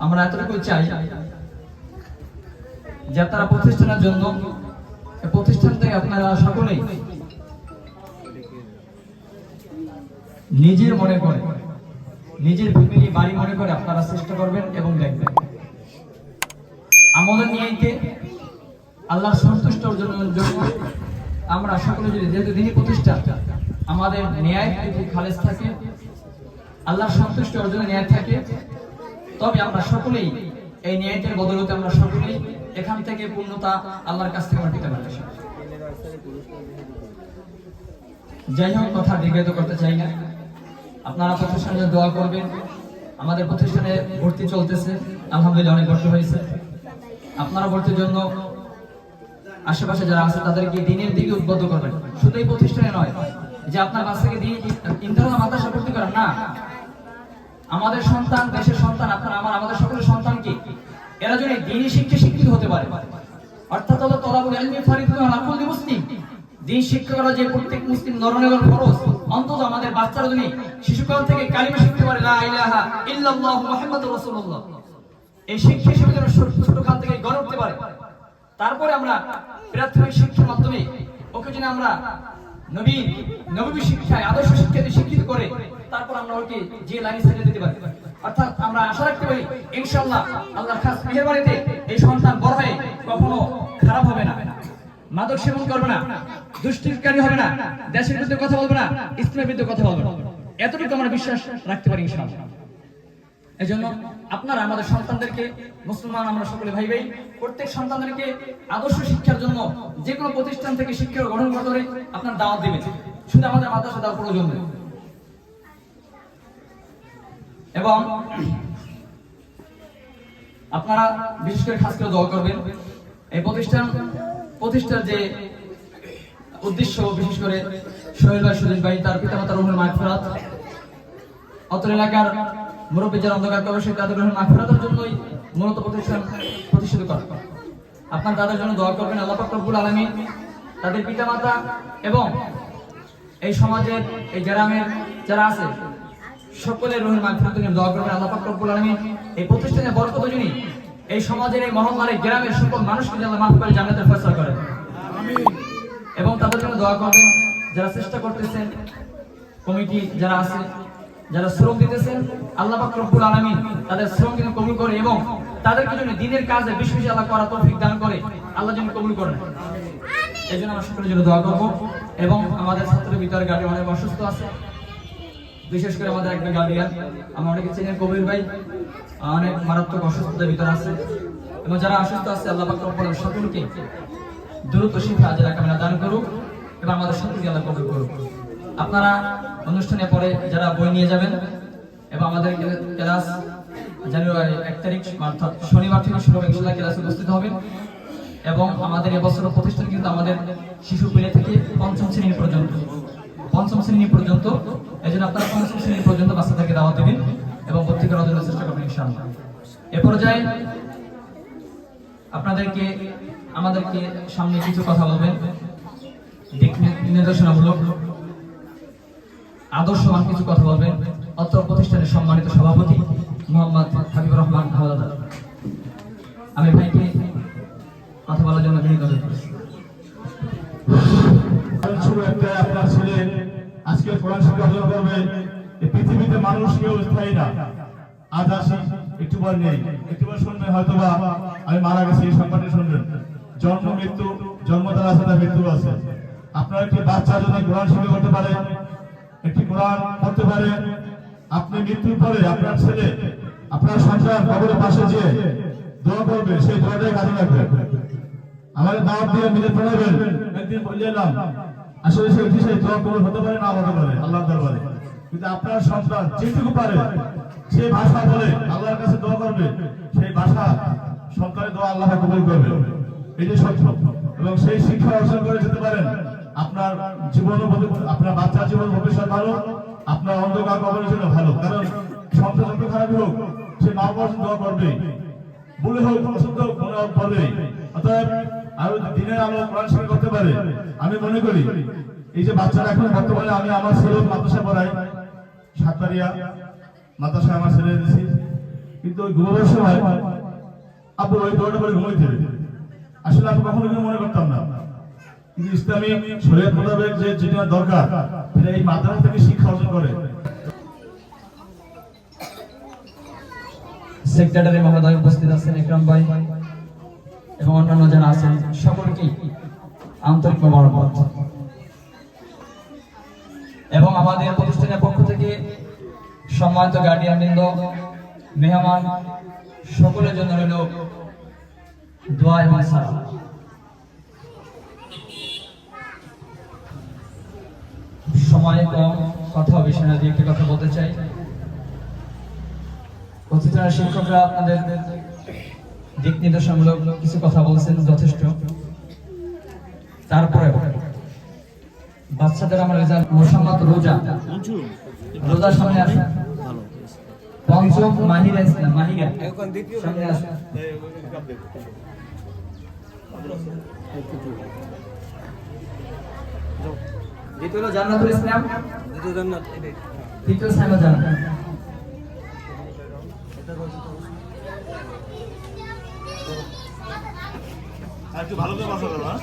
আমরা এতটুকু চাই যে আপনারা প্রতিষ্ঠানের জন্য প্রতিষ্ঠান থেকে আপনারা সকলেই নিজের মনে করে, নিজের ফ্যামিলি বাড়ি মনে করে আপনারা চেষ্টা করবেন এবং দেখবেন আমাদের নিয়াইতে আল্লাহর সন্তুষ্ট অর্জনের জন্য আমরা সকলে যদি, যেহেতু দিনী প্রতিষ্ঠা, আমাদের ন্যায় যদি খালেস থাকে, আল্লাহর সন্তুষ্ট অর্জনের ন্যায় থাকে, তবে আমরা সকলেই এই ন্যায়টার বদলতে আমরা সকলেই এখান থেকে পূর্ণতা আল্লাহর কাছ থেকে আমরা পেতে পারি। যাই হোক, কথা দীর্ঘায়িত করতে চাই না। আপনারা প্রতিষ্ঠানে দোয়া করবেন। আমাদের প্রতিষ্ঠানে ভর্তি চলতেছে, আলহামদুলিল্লাহ অনেক ভর্তি হয়েছে। আপনারা ভর্তির জন্য আশেপাশে যারা আছে তাদেরকে দিনের দিকে উদ্বুদ্ধ করবেন। শুধু এই প্রতিষ্ঠানে নয় যে আপনার বাচ্চাকে দিয়ে ইন্টারনাল মাদ্রাসা ভর্তি করেন না। আমাদের সন্তান, দেশের সন্তান, আপনার আমাদের সকলের সন্তানকে এরা যদি দিনী শিক্ষা শিক্ষিত হতে পারে, অর্থাৎ হলো তলাবুল ইলমি ফরিদাতুন আলা কুল্লি মুসলিম, দিন শিক্ষা করা যে প্রত্যেক মুসলিম নরনারীর ফরজ। অন্তত আমাদের বাচ্চারা যদি শিশুকাল থেকে কালিমা শিখতে পারে, লা ইলাহা ইল্লাল্লাহু মুহাম্মাদুর রাসূলুল্লাহ, এই শিক্ষা হিসেবে যেন ছোটকাল থেকে গড়ে উঠতে পারে। তারপরে আমরা প্রাথমিক শিক্ষার মাধ্যমে ওকে যেন আমরা নবী শিক্ষায়, আদর্শ শিক্ষাতে শিক্ষিত করে তারপর আমরা ওকে যে লাইনে ছেড়ে দিতে পারি। অর্থাৎ আমরা আশা রাখতে পারি ইনশাআল্লাহ আল্লাহর খাস মেহেরবানিতে এই সন্তান বড় হয়ে কখনো খারাপ হবে না, মাদক সেবন করবে না, দুষ্কৃতকারী হবে না, দেশের বিরুদ্ধে কথা বলবে না, ইসলামের বিরুদ্ধে কথা বলবে না। এতটুকু আমরা বিশ্বাস রাখতে পারি ইনশাআল্লাহ। এজন্য আপনারা আমাদের সন্তানদেরকে, মুসলমান আমরা সকলে ভাই ভাই, প্রত্যেক সন্তানদেরকে আদর্শ শিক্ষার জন্য যে কোনো প্রতিষ্ঠান থেকে শিক্ষা গ্রহণ করে আপনার দাওয়াত দিবেন। শুধু আমাদের মাদ্রাসা দেওয়ার প্রয়োজন নেই। এবং আপনারা বিশেষ করে খাস করে দোয়া করবেন এই প্রতিষ্ঠার যে উদ্দেশ্য, বিশেষ করে সোহেল ভাই, সুজিত ভাই, তার পিতামাতার রুহের মাগফিরাত, অত্র এলাকার মুরব্বী যারা অন্ধকার কবর সেই তাদের রুহের মাগফিরাতের জন্যই মূলত প্রতিষ্ঠান প্রতিষ্ঠিত করা। আপনার তাদের জন্য দোয়া করবেন। আল্লাহ পাক রব্বুল আলামিন তাদের পিতামাতা এবং এই সমাজের, এই গ্রামের যারা আছে সকলের রুহের মাগফিরাতের জন্য দোয়া করবেন। আল্লাহ পাক রব্বুল আলামিন এই প্রতিষ্ঠানের বরকত জন্য এই সমাজের, এই মহল্লার, এই গ্রামের সকল মানুষকে যেন মাফ করে জান্নাতের ফয়সালা করেন। আমিন। এবং তাদের জন্য দোয়া করবেন যারা চেষ্টা করতেছেন, কমিটি যারা আছে, যারা শ্রম দিতেছেন, আল্লাহ পাক রব্বুল আলামিন তাদের শ্রম যেন কবুল করে এবং তাদেরকে যেন দ্বীনের কাজে বেশি বেশি আল্লাহ করার তৌফিক দান করে, আল্লাহ যেন কবুল করেন। এই জন্য আমরা সকলের জন্য দোয়া করবো। এবং আমাদের ছাত্রের ভিতরে গার্ডিয়ান অনেক অসুস্থ আছে, বিশেষ করে আমাদের একটা গার্ডিয়ান, আমরা অনেকে চিনি, কবির ভাই, অনেক মারাত্মক অসুস্থতার ভিতরে আছে। এবং যারা অসুস্থ আছে আল্লাহ পাক রব্বুল আলামিন সকলকে দ্রুত শিফা আজলা কামিলা দান করুক এবং আমাদের সকলকে আল্লাহ কবুল করুক। আপনারা অনুষ্ঠানের পরে যারা বই নিয়ে যাবেন এবং আমাদের ক্লাস জানুয়ারি 1 তারিখ অর্থাৎ শনিবার থেকে শুরু হবে, ইনশাআল্লাহ ক্লাসে উপস্থিত হবেন। এবং আমাদের এবছর প্রতিষ্ঠান কিন্তু আমাদের শিশু প্লে থেকে পঞ্চম শ্রেণী পর্যন্ত, এই জন্য আপনারা পঞ্চম শ্রেণী পর্যন্ত বাচ্চাদেরকে দাওয়াত দেবেন এবং ভর্তি করার জন্য চেষ্টা করবেন ইনশাআল্লাহ। এ পর্যায়ে আপনাদেরকে আমাদেরকে সামনে কিছু কথা বলবেন, দিক নির্দেশনামূলক আদর্শবান কিছু কথা বলবেন অত্র প্রতিষ্ঠানের সম্মানিত সভাপতি মোহাম্মদ হাবিবুর রহমান হাওলাদার। আমি ভাইকে কথা বলার জন্য বিনীত অনুরোধ করছি। আপনার ছেলে আজকে কোরআন শিক্ষা অর্জন করবে। এই পৃথিবীতে মানুষ কেউ স্থায়ী না। আজ আসি, একটু পর নেই, একটু পর শুনবেন হয়তোবা আমি মারা গেছি, এই সংবাদটি শুনবেন। জন্ম মৃত্যু, জন্ম দ্বারা আছে, তার মৃত্যু আছে। আপনার একটি বাচ্চা যদি কোরআন শিক্ষা করতে পারে, একটি কোরআন পড়তে পারে, আপনি মৃত্যুর পরে আপনার ছেলে, আপনার সন্তান কবরের পাশে যে দোয়া করবে, সেই দোয়াটাই কাজে লাগবে। আমাদের দাওয়াত দিয়ে মিলে পড়াবেন। একদিন বলে এলাম, আসলে সেই দোয়া কবুল হতে পারে, না হতে পারে আল্লাহর দরবারে, কিন্তু আপনার সন্তান যেটুকু পারে সেই ভাষা বলে আল্লাহর কাছে দোয়া করবে, সেই ভাষা সন্তানের দোয়া আল্লাহ কবুল করবে। এটাই সত্য। এবং সেই শিক্ষা অর্জন করে যেতে পারেন, আপনার জীবন, আপনার বাচ্চার জীবন ভবিষ্যৎ ভালো, আপনার অন্ধকার কবরের জন্য ভালো। কারণ সন্তান যত খারাপই হোক, সে মা বাবার দোয়া করবে, ভুলে হোক, অশুদ্ধ হোক, বলে। অতএব আরো দিনের আলো কোরআন শিক্ষা করতে পারে। আমি মনে করি এই যে বাচ্চারা এখন বর্তমানে, আমি আমার ছেলে মাদ্রাসা পড়াই, সাতবাড়িয়া মাদ্রাসায় আমার ছেলে দিয়েছি, কিন্তু ওই ঘুমাবার সময় আপু ওই দৌড়টা পরে ঘুমাইতে আসলে আপনি কখনো কিন্তু মনে করতাম না, কিন্তু ইসলামী শরীয়ত মোতাবেক যে যেটা দরকার সেটা এই মাদ্রাসা থেকে শিক্ষা অর্জন করে। সেক্রেটারি মহোদয় উপস্থিত আছেন, ইকরাম ভাই এবং অন্যান্য যারা আছেন সকলকেই আন্তরিক মোবারকবাদ। এবং আমাদের প্রতিষ্ঠানের পক্ষ থেকে সম্মানিত গার্ডিয়ান বৃন্দ, মেহমান সকলের জন্য রইল দোয়া এবং সালাম। সময় কম, কথা বেশি না, দিয়ে একটি কথা বলতে চাই। প্রতিষ্ঠানের শিক্ষকরা আপনাদের দিক নির্দেশনমূলক কিছু কথা বলছেন যথেষ্ট, তারপরে বাচ্চাদের আমার রেজাল্ট মোসাম্মদ রোজা সামনে আসে, পঞ্চম মাহিরা ইসলাম মাহিরা সামনে আসে, দ্বিতীয় হলো জান্নাতুল ইসলাম, তৃতীয় সাইমা জান্নাত। একটু ভালো করে বাসা করো, হ্যাঁ?